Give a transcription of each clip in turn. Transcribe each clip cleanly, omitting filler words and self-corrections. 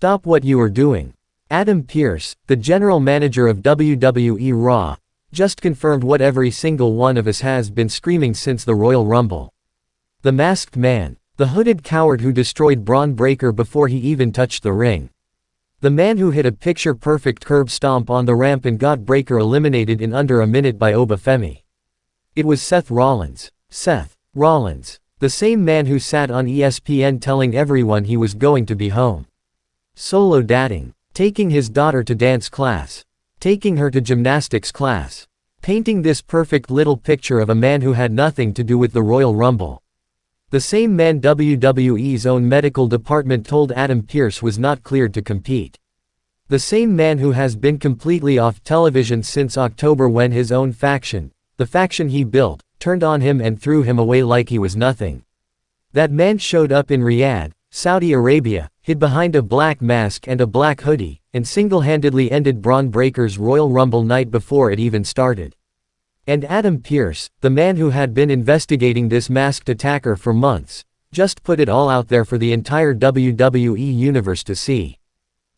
Stop what you are doing. Adam Pearce, the general manager of WWE Raw, just confirmed what every single one of us has been screaming since the Royal Rumble. The Masked Man. The hooded coward who destroyed Bron Breakker before he even touched the ring. The man who hit a picture-perfect curb stomp on the ramp and got Breakker eliminated in under a minute by Obafemi. It was Seth Rollins. Seth Rollins. The same man who sat on ESPN telling everyone he was going to be home. Solo dating. Taking his daughter to dance class. Taking her to gymnastics class. Painting this perfect little picture of a man who had nothing to do with the Royal Rumble. The same man WWE's own medical department told Adam Pearce was not cleared to compete. The same man who has been completely off television since October when his own faction, the faction he built, turned on him and threw him away like he was nothing. That man showed up in Riyadh, Saudi Arabia, hid behind a black mask and a black hoodie, and single-handedly ended Bron Breakker's Royal Rumble night before it even started. And Adam Pearce, the man who had been investigating this masked attacker for months, just put it all out there for the entire WWE universe to see.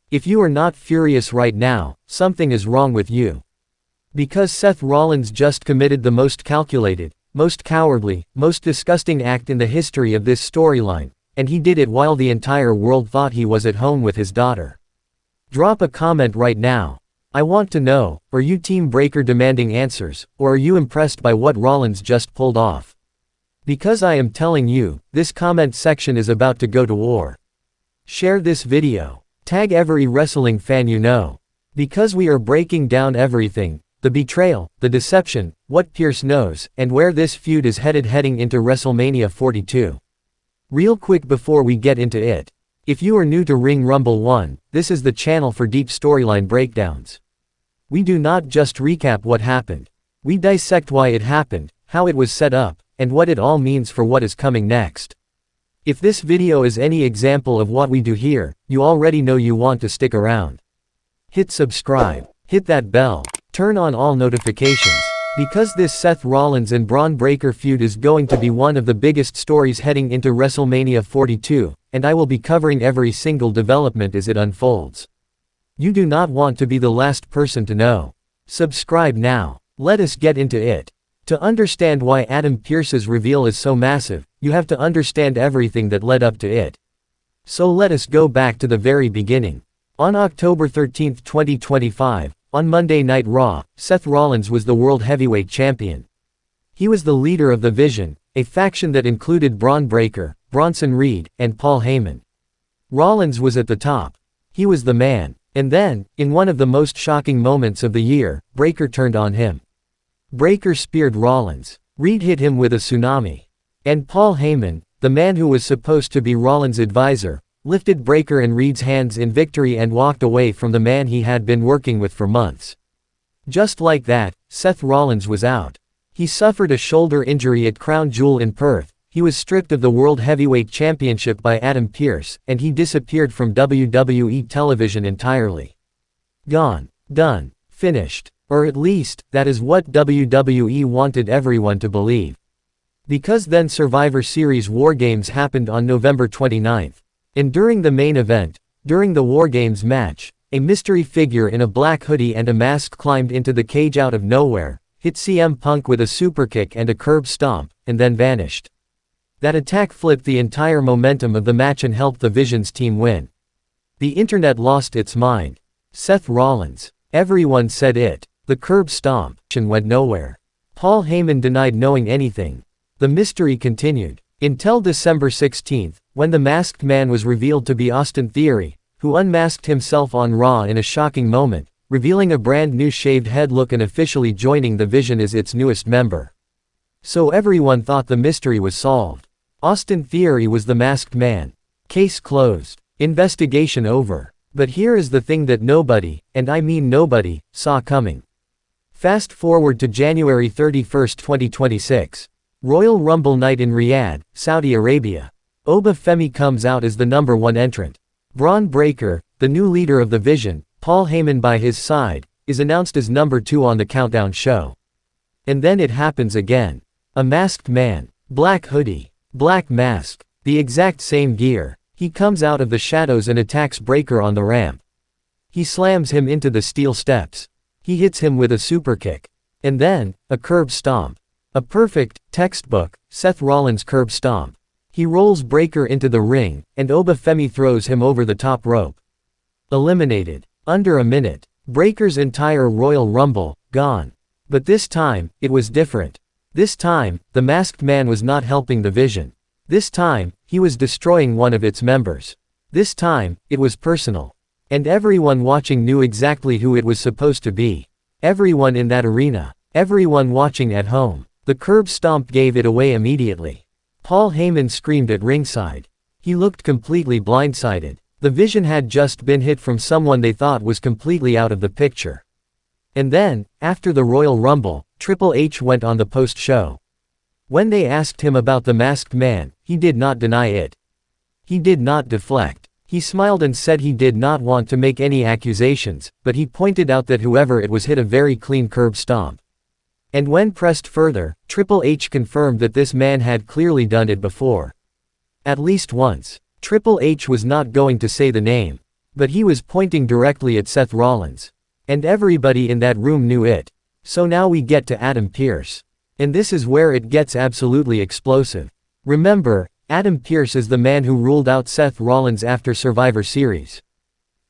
If you are not furious right now, something is wrong with you. Because Seth Rollins just committed the most calculated, most cowardly, most disgusting act in the history of this storyline, and he did it while the entire world thought he was at home with his daughter. Drop a comment right now. I want to know, are you Team Breakker demanding answers, or are you impressed by what Rollins just pulled off? Because I am telling you, this comment section is about to go to war. Share this video. Tag every wrestling fan you know. Because we are breaking down everything, the betrayal, the deception, what Pearce knows, and where this feud is heading into Wrestlemania 42. Real quick before we get into it. If you are new to Ring Rumble 1, this is the channel for deep storyline breakdowns. We do not just recap what happened. We dissect why it happened, how it was set up, and what it all means for what is coming next. If this video is any example of what we do here, you already know you want to stick around. Hit subscribe, hit that bell, turn on all notifications. Because this Seth Rollins and Bron Breakker feud is going to be one of the biggest stories heading into WrestleMania 42, and I will be covering every single development as it unfolds. You do not want to be the last person to know. Subscribe now. Let us get into it. To understand why Adam Pearce's reveal is so massive, you have to understand everything that led up to it. So let us go back to the very beginning. On October 13, 2025, on Monday Night Raw, Seth Rollins was the World Heavyweight Champion. He was the leader of the Vision, a faction that included Bron Breakker, Bronson Reed, and Paul Heyman. Rollins was at the top. He was the man. And then, in one of the most shocking moments of the year, Breakker turned on him. Breakker speared Rollins. Reed hit him with a tsunami. And Paul Heyman, the man who was supposed to be Rollins' advisor, lifted Breakker and Reed's hands in victory and walked away from the man he had been working with for months. Just like that, Seth Rollins was out. He suffered a shoulder injury at Crown Jewel in Perth, he was stripped of the World Heavyweight Championship by Adam Pearce, and he disappeared from WWE television entirely. Gone. Done. Finished. Or at least, that is what WWE wanted everyone to believe. Because then Survivor Series War Games happened on November 29. And during the main event, during the War Games match, a mystery figure in a black hoodie and a mask climbed into the cage out of nowhere, hit CM Punk with a superkick and a curb stomp, and then vanished. That attack flipped the entire momentum of the match and helped the Vision's team win. The internet lost its mind. Seth Rollins. Everyone said it. The curb stomp went nowhere. Paul Heyman denied knowing anything. The mystery continued. Until December 16, when the masked man was revealed to be Austin Theory, who unmasked himself on Raw in a shocking moment, revealing a brand new shaved head look and officially joining the Vision as its newest member. So everyone thought the mystery was solved. Austin Theory was the masked man. Case closed. Investigation over. But here is the thing that nobody, and I mean nobody, saw coming. Fast forward to January 31, 2026. Royal Rumble night in Riyadh, Saudi Arabia. Obafemi comes out as the #1 entrant. Bron Breakker, the new leader of the Vision, Paul Heyman by his side, is announced as #2 on the countdown show. And then it happens again. A masked man. Black hoodie. Black mask. The exact same gear. He comes out of the shadows and attacks Breakker on the ramp. He slams him into the steel steps. He hits him with a superkick. And then, a curb stomp. A perfect, textbook, Seth Rollins curb stomp. He rolls Breakker into the ring, and Obafemi throws him over the top rope. Eliminated. Under a minute. Breakker's entire Royal Rumble, gone. But this time, it was different. This time, the masked man was not helping the Vision. This time, he was destroying one of its members. This time, it was personal. And everyone watching knew exactly who it was supposed to be. Everyone in that arena. Everyone watching at home. The curb stomp gave it away immediately. Paul Heyman screamed at ringside. He looked completely blindsided. The Vision had just been hit from someone they thought was completely out of the picture. And then, after the Royal Rumble, Triple H went on the post-show. When they asked him about the masked man, he did not deny it. He did not deflect. He smiled and said he did not want to make any accusations, but he pointed out that whoever it was hit a very clean curb stomp. And when pressed further, Triple H confirmed that this man had clearly done it before. At least once. Triple H was not going to say the name. But he was pointing directly at Seth Rollins. And everybody in that room knew it. So now we get to Adam Pearce. And this is where it gets absolutely explosive. Remember, Adam Pearce is the man who ruled out Seth Rollins after Survivor Series.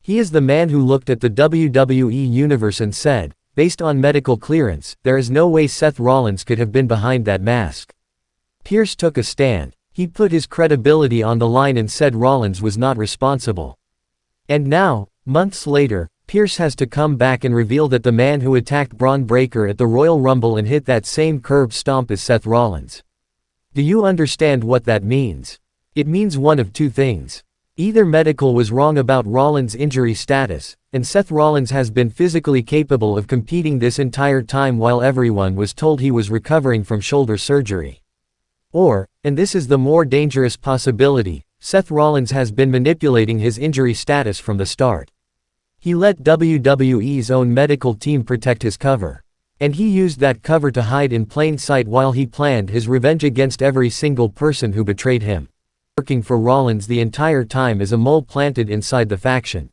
He is the man who looked at the WWE Universe and said, based on medical clearance, there is no way Seth Rollins could have been behind that mask. Pearce took a stand. He put his credibility on the line and said Rollins was not responsible. And now, months later, Pearce has to come back and reveal that the man who attacked Bron Breakker at the Royal Rumble and hit that same curb stomp is Seth Rollins. Do you understand what that means? It means one of two things. Either medical was wrong about Rollins' injury status, and Seth Rollins has been physically capable of competing this entire time while everyone was told he was recovering from shoulder surgery. Or, and this is the more dangerous possibility, Seth Rollins has been manipulating his injury status from the start. He let WWE's own medical team protect his cover. And he used that cover to hide in plain sight while he planned his revenge against every single person who betrayed him. Working for Rollins the entire time as a mole planted inside the faction.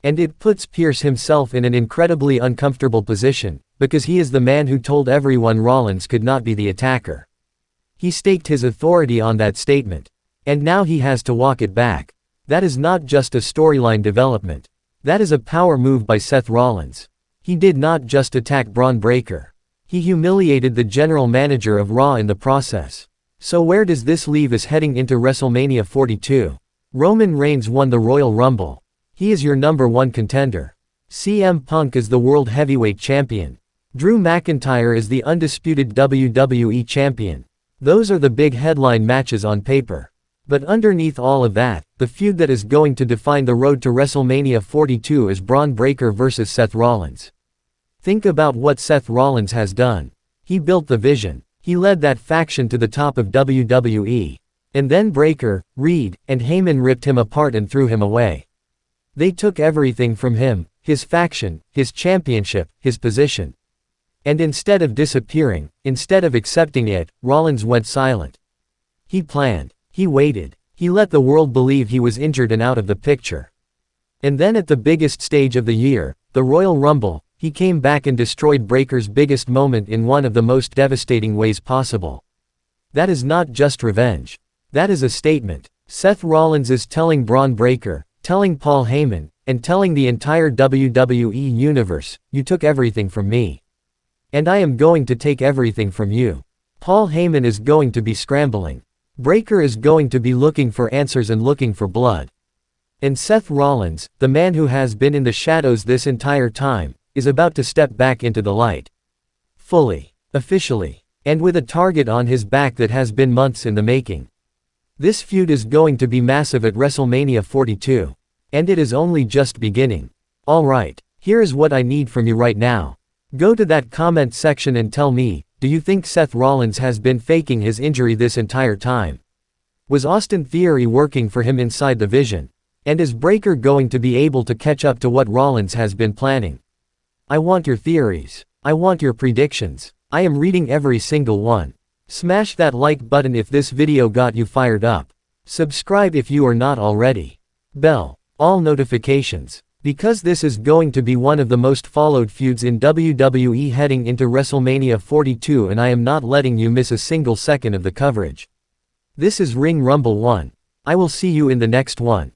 And it puts Pearce himself in an incredibly uncomfortable position, because he is the man who told everyone Rollins could not be the attacker. He staked his authority on that statement. And now he has to walk it back. That is not just a storyline development. That is a power move by Seth Rollins. He did not just attack Bron Breakker. He humiliated the general manager of Raw in the process. So where does this leave us heading into WrestleMania 42? Roman Reigns won the Royal Rumble. He is your #1 contender. CM Punk is the World Heavyweight Champion. Drew McIntyre is the undisputed WWE Champion. Those are the big headline matches on paper. But underneath all of that, the feud that is going to define the road to WrestleMania 42 is Bron Breakker versus Seth Rollins. Think about what Seth Rollins has done. He built the Vision. He led that faction to the top of WWE. And then Breakker, Reed, and Heyman ripped him apart and threw him away. They took everything from him, his faction, his championship, his position. And instead of disappearing, instead of accepting it, Rollins went silent. He planned. He waited. He let the world believe he was injured and out of the picture. And then at the biggest stage of the year, the Royal Rumble, he came back and destroyed Breakker's biggest moment in one of the most devastating ways possible. That is not just revenge. That is a statement. Seth Rollins is telling Bron Breakker, telling Paul Heyman, and telling the entire WWE universe, you took everything from me. And I am going to take everything from you. Paul Heyman is going to be scrambling. Breakker is going to be looking for answers and looking for blood. And Seth Rollins, the man who has been in the shadows this entire time, is about to step back into the light. Fully. Officially. And with a target on his back that has been months in the making. This feud is going to be massive at WrestleMania 42. And it is only just beginning. Alright, here is what I need from you right now. Go to that comment section and tell me, do you think Seth Rollins has been faking his injury this entire time? Was Austin Theory working for him inside the Vision? And is Breakker going to be able to catch up to what Rollins has been planning? I want your theories. I want your predictions. I am reading every single one. Smash that like button if this video got you fired up. Subscribe if you are not already. Bell. All notifications. Because this is going to be one of the most followed feuds in WWE heading into WrestleMania 42 and I am not letting you miss a single second of the coverage. This is Ring Rumble 1. I will see you in the next one.